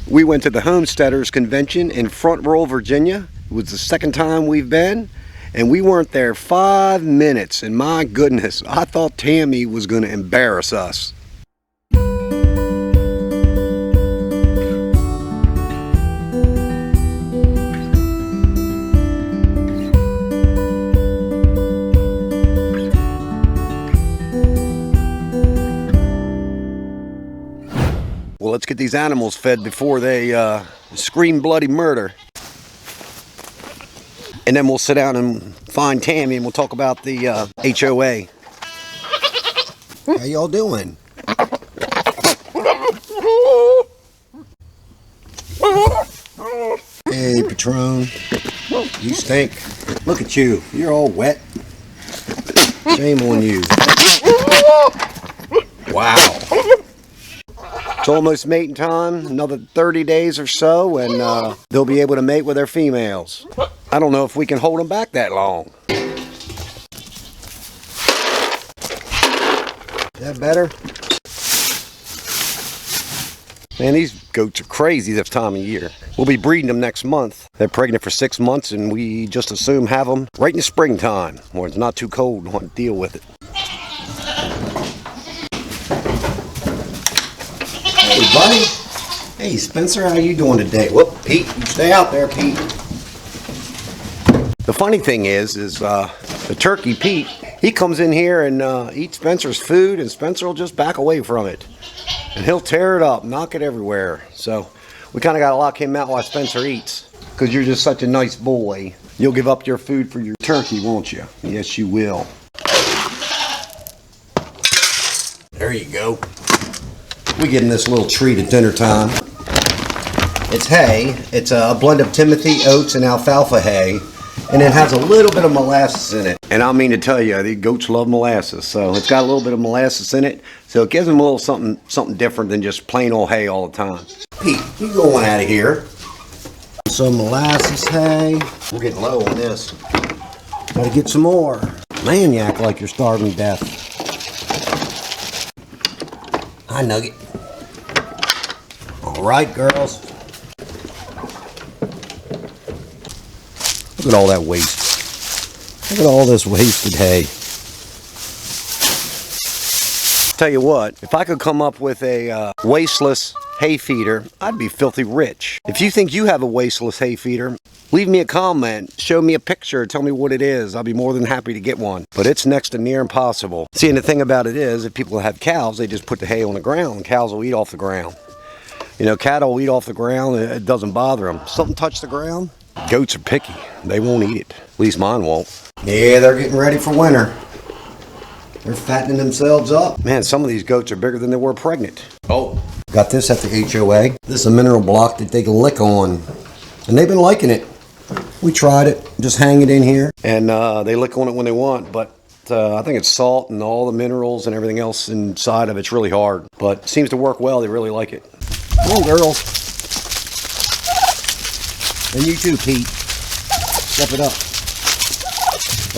We went to the Homesteaders Convention in Front Royal, Virginia. It was the second time we've been, and we weren't there 5 minutes, and my goodness, I thought Tammy was going to embarrass us. Well, let's get these animals fed before they scream bloody murder. And then we'll sit down and find Tammy and we'll talk about the HOA. How y'all doing? Hey, Patron. You stink. Look at you. You're all wet. Shame on you. Wow. It's almost mating time, another 30 days or so, and they'll be able to mate with their females. I don't know if we can hold them back that long. Is that better? Man, these goats are crazy this time of year. We'll be breeding them next month. They're pregnant for 6 months, and we just assume have them right in the springtime, where it's not too cold and want to deal with it. Hey, buddy. Hey, Spencer, how you doing today? Whoop, Pete, you stay out there, Pete. The funny thing is the turkey, Pete, he comes in here and eats Spencer's food, and Spencer will just back away from it. And he'll tear it up, knock it everywhere. So we kind of got to lock him out while Spencer eats, because you're just such a nice boy. You'll give up your food for your turkey, won't you? Yes, you will. There you go. We get him this little treat at dinner time. It's hay. It's a blend of Timothy, oats, and alfalfa hay. And it has a little bit of molasses in it. And I mean to tell you, the goats love molasses. So it's got a little bit of molasses in it. So it gives them a little something different than just plain old hay all the time. Pete, you going out of here. Some molasses hay. We're getting low on this. Gotta get some more. Man, you act like you're starving to death. Hi, Nugget. All right, girls. Look at all that waste. Look at all this wasted hay. Tell you what, if I could come up with a wasteless hay feeder, I'd be filthy rich. If you think you have a wasteless hay feeder, leave me a comment, show me a picture, tell me what it is. I'll be more than happy to get one. But it's next to near impossible. See, and the thing about it is, if people have cows, they just put the hay on the ground. Cows will eat off the ground. You know, cattle will eat off the ground, it doesn't bother them. Something touch the ground, goats are picky. They won't eat it. At least mine won't. Yeah, they're getting ready for winter. They're fattening themselves up. Man, some of these goats are bigger than they were pregnant. Oh. Got this at the HOA. This is a mineral block that they can lick on. And they've been liking it. We tried it. Just hang it in here. And they lick on it when they want. But I think it's salt and all the minerals and everything else inside of it's really hard. But it seems to work well. They really like it. Come on, girls. And you too, Pete. Step it up.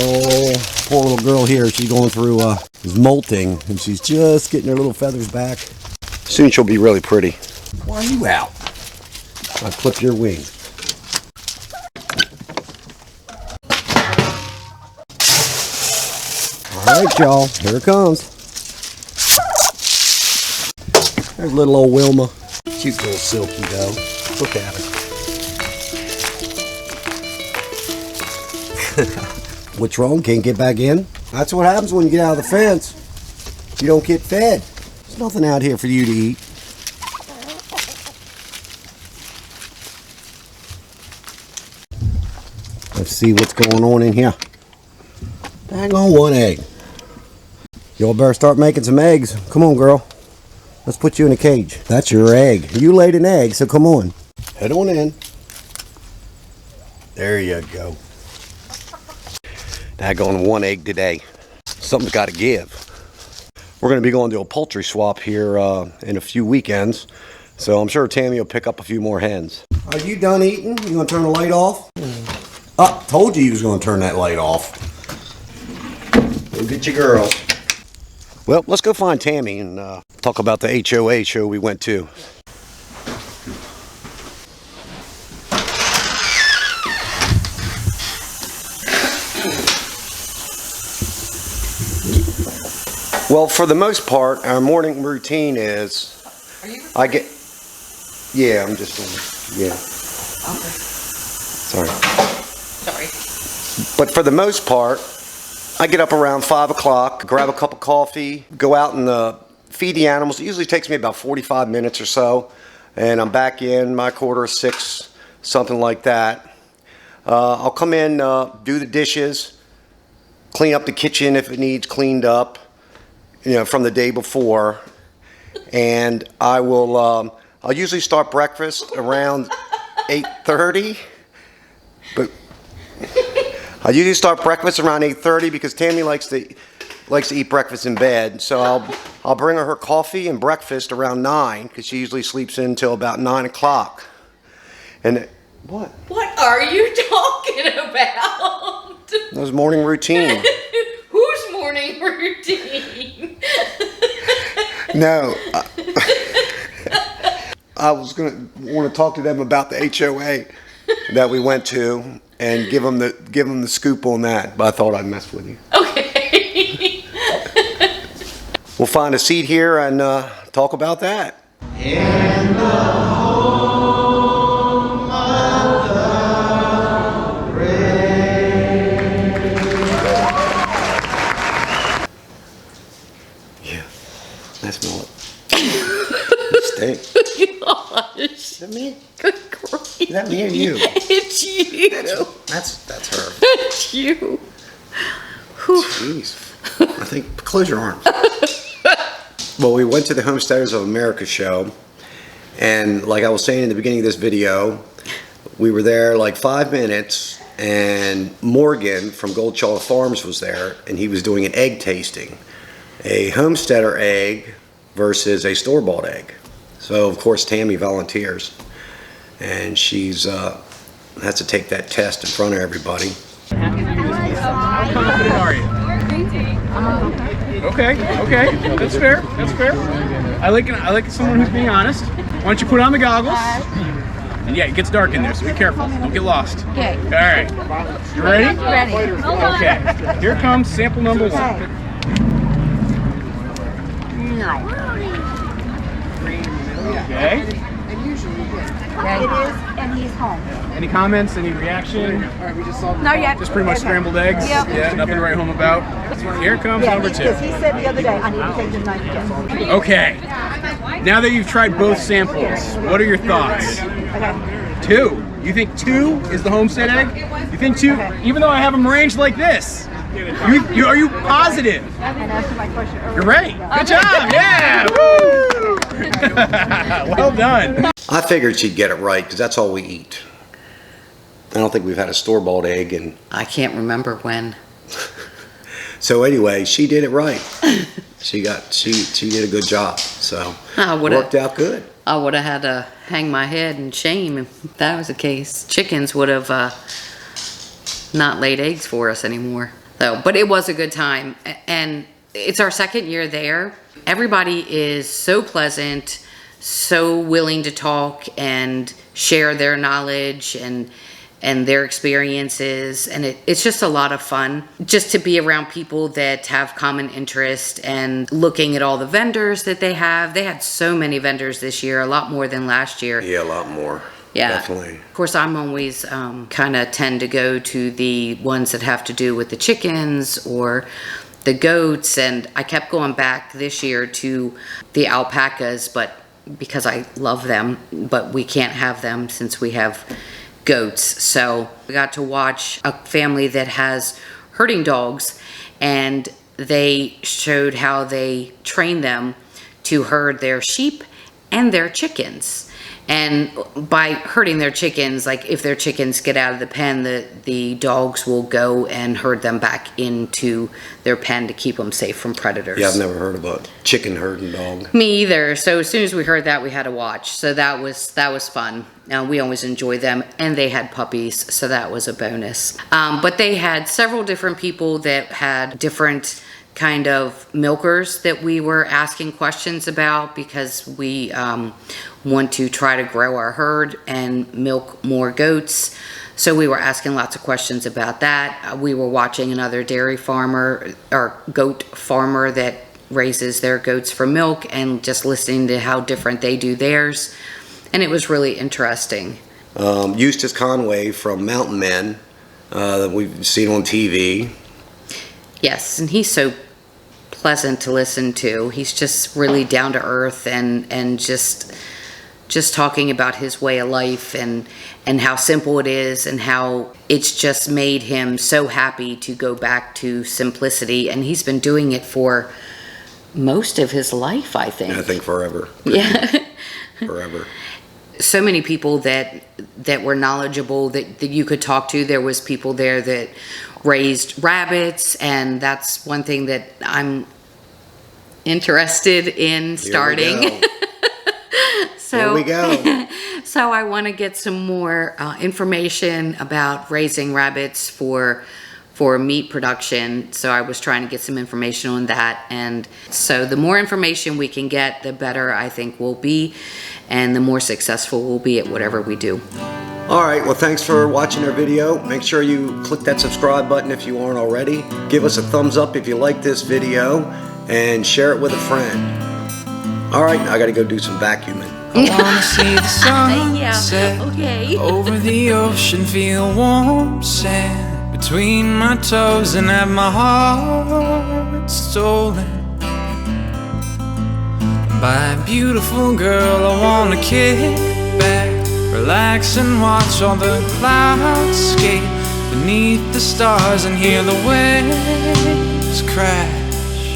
Oh, poor little girl here. She's going through is molting, and she's just getting her little feathers back. Soon she'll be really pretty. Why are you out? I clip your wings. All right, y'all. Here it comes. There's little old Wilma. Cute little Silky, though. Look at her. What's wrong? Can't get back in? That's what happens when you get out of the fence. You don't get fed. There's nothing out here for you to eat. Let's see what's going on in here. Hang on, one egg. Y'all better start making some eggs. Come on, girl. Let's put you in a cage. That's your egg. You laid an egg, so come on. Head on in. There you go. Daggone one egg today. Something's got to give. We're going to be going to a poultry swap here in a few weekends. So I'm sure Tammy will pick up a few more hens. Are you done eating? You going to turn the light off? Oh, told you was going to turn that light off. Go get your girls. Well, let's go find Tammy and talk about the HOA show we went to. Well, for the most part, our morning routine is, I get, yeah, I'm just doing, yeah. Okay. Sorry. Sorry. But for the most part, I get up around 5 o'clock, grab a cup of coffee, go out and feed the animals. It usually takes me about 45 minutes or so, and I'm back in my 5:45, something like that. I'll come in, do the dishes, clean up the kitchen if it needs cleaned up, from the day before, and I'll usually start breakfast around 8:30, but I usually start breakfast around 8:30 because Tammy likes to eat breakfast in bed. So I'll bring her coffee and breakfast around 9 because she usually sleeps in until about 9 o'clock. And what? What are you talking about? That was morning routine. Whose morning routine? No. I was going to want to talk to them about the HOA that we went to and give them the scoop on that, but I thought I'd mess with you. Okay. We'll find a seat here and talk about that. In the home of the brave. Yeah, that's more. Stink. Gosh. Is that me? Good grief. Is that me or you? It's you. That's her. It's you. Whew. Jeez. I think, close your arms. Well, we went to the Homesteaders of America show, and like I was saying in the beginning of this video, we were there like 5 minutes, and Morgan from Goldchaw Farms was there, and he was doing an egg tasting. A homesteader egg versus a store-bought egg. So, of course, Tammy volunteers, and she's has to take that test in front of everybody. How confident are you? Okay, that's fair. I like someone who's being honest. Why don't you put on the goggles? And yeah, it gets dark in there, so be careful. Don't get lost. Okay. All right. You ready? Ready. Okay. Here comes sample number 1. Okay. It is, and he's home. Any comments? Any reaction? Not yet. Just pretty much scrambled eggs. Yep. Yeah, nothing to write home about. Here comes number 2. Because he said the other day, I need to take his knife again. Okay. Now that you've tried both samples, what are your thoughts? Okay. 2. You think 2 is the homestead egg? You think 2? Okay. Even though I have them arranged like this. Are you positive? And answer my question earlier. You're right. Good job. Yeah. Woo! Well done. I figured she'd get it right because that's all we eat. I don't think we've had a store-bought egg, and I can't remember when. so anyway, she did it right. She did a good job. So it worked out good. I would have had to hang my head in shame if that was the case. Chickens would have not laid eggs for us anymore. So, but it was a good time, and it's our 2nd year there. Everybody is so pleasant, so willing to talk and share their knowledge and their experiences, and it's just a lot of fun just to be around people that have common interest and looking at all the vendors that they have. They had so many vendors this year, a lot more than last year. Yeah, a lot more. Yeah, definitely. Of course, I'm always kind of tend to go to the ones that have to do with the chickens or the goats, and I kept going back this year to the alpacas, but because I love them, but we can't have them since we have goats. So we got to watch a family that has herding dogs, and they showed how they train them to herd their sheep and their chickens. And by herding their chickens, like if their chickens get out of the pen, the dogs will go and herd them back into their pen to keep them safe from predators. Yeah, I've never heard of a chicken herding dog. Me either. So as soon as we heard that, we had to watch. So that was fun. We always enjoy them, and they had puppies, so that was a bonus. But they had several different people that had different kind of milkers that we were asking questions about because we want to try to grow our herd and milk more goats. So we were asking lots of questions about that. We were watching another dairy farmer or goat farmer that raises their goats for milk, and just listening to how different they do theirs. And it was really interesting. Eustace Conway from Mountain Men, that we've seen on TV. Yes, and he's so pleasant to listen to. He's just really down to earth, and just talking about his way of life and how simple it is, and how it's just made him so happy to go back to simplicity. And he's been doing it for most of his life, I think. I think forever. Yeah. Forever. So many people that were knowledgeable that you could talk to. There was people there that raised rabbits, and that's one thing that I'm interested in starting. Here we go. So I want to get some more information about raising rabbits for meat production. So I was trying to get some information on that. And so the more information we can get, the better I think we'll be, and the more successful we'll be at whatever we do. All right, well, thanks for watching our video. Make sure you click that subscribe button if you aren't already. Give us a thumbs up if you like this video, and share it with a friend. All right, I gotta go do some vacuuming. I wanna see the sunset over the ocean, feel warm sand between my toes, and have my heart stolen by a beautiful girl. I wanna kick back, relax and watch all the clouds skate beneath the stars, and hear the waves crash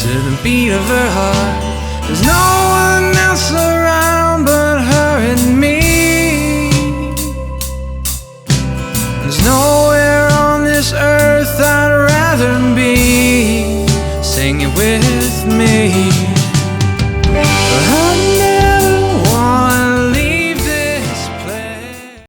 to the beat of her heart. There's no one else around but her and me. There's nowhere on this earth I'd rather be. Sing it with me.